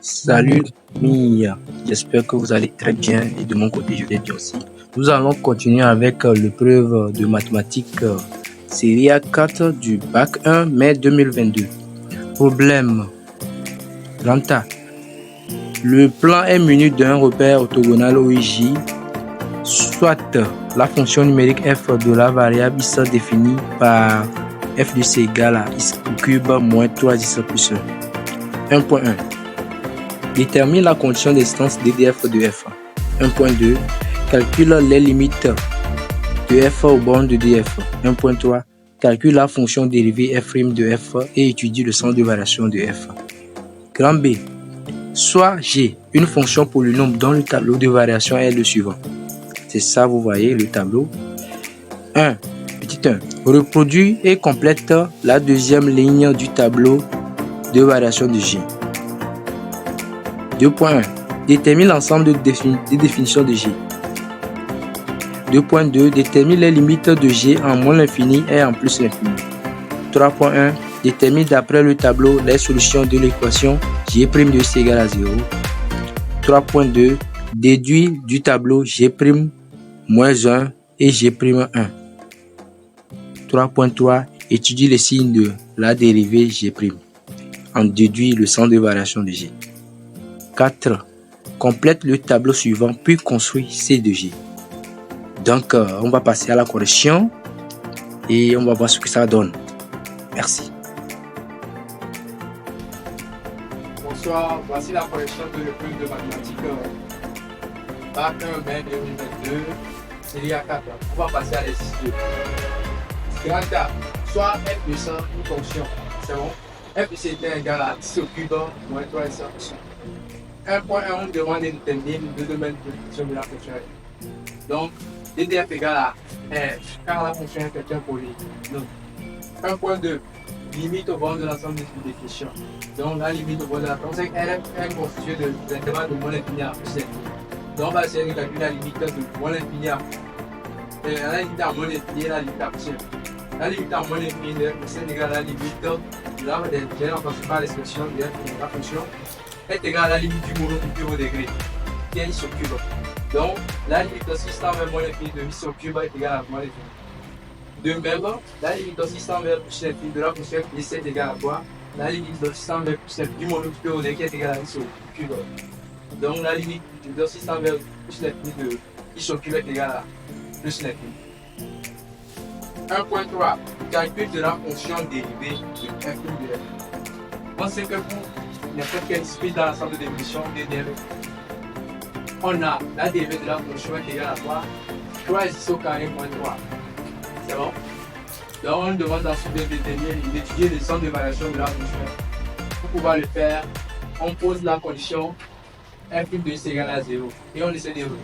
Salut Mia, j'espère que vous allez très bien et de mon côté je vais bien aussi. Nous allons continuer avec l'épreuve de mathématiques série A4 du bac 1 mai 2022. Problème 30A. Le plan est muni d'un repère orthogonal OIJ, soit la fonction numérique f de la variable is définie par f de c égale à x au cube moins 3x plus 1. 1.1. Détermine la condition d'existence d'EDF de f. 1.2. Calcule les limites de f aux bornes de df. 1.3. Calcule la fonction dérivée f' de f et étudie le sens de variation de f. Grand B. Soit G, une fonction polynôme dont le tableau de variation est le suivant. C'est ça, vous voyez le tableau. 1. Petit 1. Reproduit et complète la deuxième ligne du tableau de variation de G. 2.1. Détermine l'ensemble des définitions de G. 2.2. Détermine les limites de G en moins l'infini et en plus l'infini. 3.1. Détermine d'après le tableau les solutions de l'équation G' de x égale à 0. 3.2. Déduit du tableau G' moins 1 et G'1. 3.3. Étudie les signes de la dérivée G'. En déduit le sens de variation de G. 4. Complète le tableau suivant puis construit C de G. Donc, on va passer à la correction et on va voir ce que ça donne. Merci. Bonsoir, voici la correction de l'épreuve de mathématiques bac 1 mai 2022, série A4. On va passer à l'exercice 2. Grand A, soit f de 100 une fonction. C'est bon? F de c est égal à 10 au cube moins 3 et 100. 1.1, on demande de déterminer le domaine de fonction de la fonction f. Donc, DDF égale à f, car la fonction f est un polynôme. 1.2, limite au bord de l'ensemble des définitions. Donc, la limite au bord de la fonction est constituée de l'intervalle de moins l'infini à plus l'infini. Donc, on va essayer de calculer la limite de moins l'infini à la limite à moins l'infini et la limite à plus l'infini. La limite à moins l'infini est égale à la limite de la par l'expression de la fonction est égale à la limite du monocube au degré, qui est x au cube. Donc, la limite de 600 vers moins l'infini de x au cube est égale à moins l'infini. De même, la limite de 600 vers plus l'infini de la fonction f est égale à quoi? La limite de 600 vers plus l'infini du monocube au degré est égale à x au cube. Donc, la limite de 600 vers plus l'infini de x au cube est égale à plus l'infini. 1.3. Calcul de la fonction dérivée de f' de f. On sait que pour n'importe quelle espèce dans l'ensemble de définition de dérivée, on a la dérivée de la fonction est égale à quoi? 3x au carré moins 3. C'est bon? Donc on demande ensuite d'étudier le sens de variation de la fonction. Pour pouvoir le faire, on pose la condition f' de x égale à 0 et on essaie de revenir.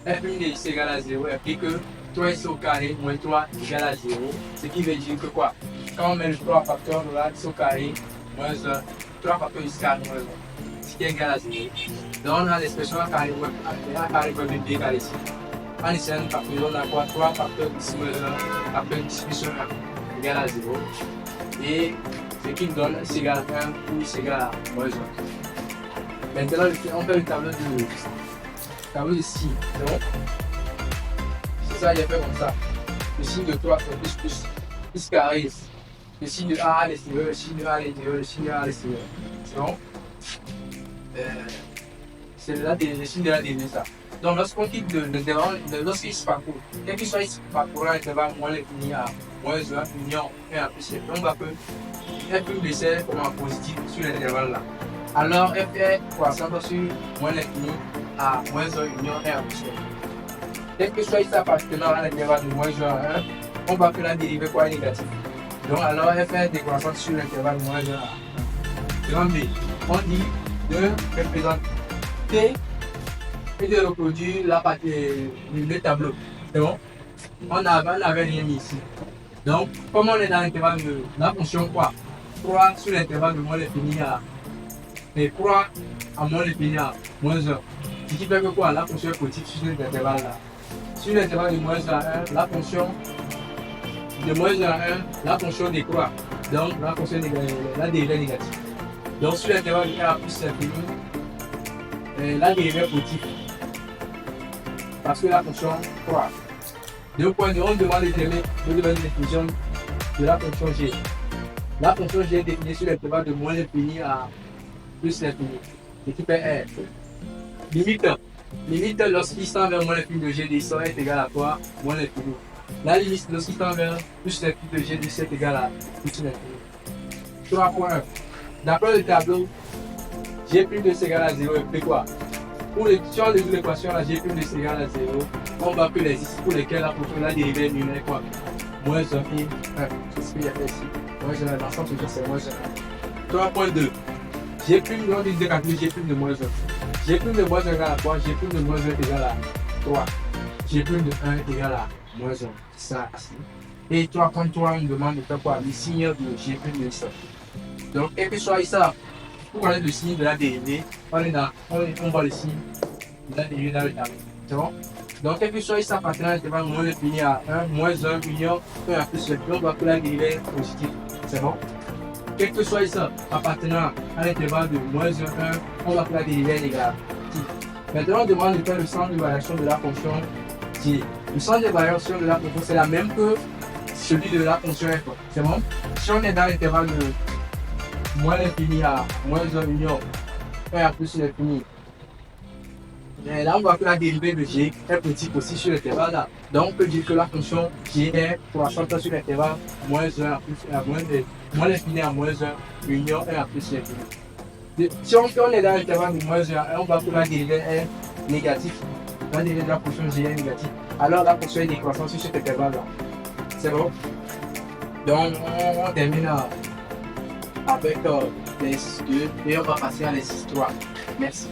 f' de x égale à 0 implique que 3x au carré moins 3 égale à 0. Ce qui veut dire que quoi? Quand on met le 3 facteur, on a x au carré moins 1. 3 facteurs x carré moins 1. Ce qui est égal à 0. Donc on a l'expression a carré moins b égale ici. En essayant de factoriser, on a quoi? 3 facteurs x moins 1, facteur x plus 1 égale à 0. Et ce qui nous donne x égale à 1 ou x égale à moins 1. Maintenant, on fait le tableau de signes. C'est bon? C'est ça, il est fait comme ça. Le signe de 3 c'est plus x carré. Le signe de A à l'extérieur, le signe de A à l'intérieur, le signe de A à l'extérieur. C'est bon? C'est le signe de la dérivée, ça. Donc, lorsqu'on quitte l'intervalle, lorsqu'il se parcourt, quel qu'il soit, il se parcourra l'intervalle moins l'infini à moins 1, union 1 à plus 1. On va que f' de c comme un positif sur l'intervalle là. Alors, f est croissante sur moins l'infini à moins 1, union 1 à plus 1. Quel que soit, il s'appartenant à l'intervalle de moins 1 à 1, on va que la dérivée quoi est négative. Donc, alors, f est décroissante sur l'intervalle moins 1 à 1. Grand B, on dit de représenter et de reproduire le tableau. C'est bon? On n'avait rien mis ici. Donc, comme on est dans l'intervalle de la fonction quoi? 3 sur l'intervalle de moins l'infini à. Et 3 à moins l'infini à moins 1. Ce qui fait que quoi? La fonction est positive sur cet intervalle là. Sur l'intervalle de moins 1 à 1, la fonction de moins 1 à 1, la fonction décroît. Donc, la fonction la dérivée est négative. Donc, sur l'intervalle de 1 à plus l'infini, la dérivée positive. Parce que la fonction 3. 2.2, on demande de la définition de la fonction g. La fonction g est définie sur l'intervalle de moins l'infini à plus l'infini. Et qui fait r. Limite lorsqu'il tend vers moins l'infini de g de x est égal à quoi? Moins l'infini. La limite lorsqu'il tend vers plus l'infini de g de x est égal à plus l'infini. 3.1. D'après le tableau, g plus de c égale à 0 fait quoi? Si on résout l'équation là, g plus de c égale à 0, on voit que les ici pour lesquels la fonction la dérivée numérique quoi? Moins 1 et 1. C'est ce qu'il y a fait ici. Moins 1, l'ensemble c'est moins 1. 3.2. G plus de, on dit de calculer g plus de moins 1. G plus de moins 1 égale à quoi? G plus de moins 1 est égal à 3. G plus de 1 est égal à moins 1. Ça ici. Et 3.3, on demande de faire quoi? Le signe de g plus de ça. Donc, quel que soit ça, pour connaître le signe de la dérivée, on voit le signe de la dérivée dans le tableau. C'est bon? Donc, quel que soit ça, appartenant à l'intervalle moins l'infini à 1, moins 1, union, 1 à plus l'infini, on voit que la dérivée est positive. C'est bon? Quel que soit ça, appartenant à l'intervalle de moins 1, 1, on voit que la dérivée est négative. Maintenant, on demande de faire le centre de variation de la fonction g. Le centre de variation de la fonction, c'est la même que celui de la fonction f. C'est bon? Si on est dans l'intervalle de moins l'infini à moins 1 union 1 à plus l'infini. Et là, on voit que la dérivée de g est petite aussi sur l'intervalle là. Donc, on peut dire que la fonction g est croissante sur l'intervalle moins 1 à plus moins l'infini à moins 1 union 1 à plus l'infini. Si on est dans l'intervalle de moins 1 à 1, on voit que la dérivée est négative. La dérivée de la fonction g est négative. Alors, la fonction est décroissante sur cet intervalle là. C'est bon? Donc, on termine avec l'exercice 2 et on va passer à l'exercice 3. Merci.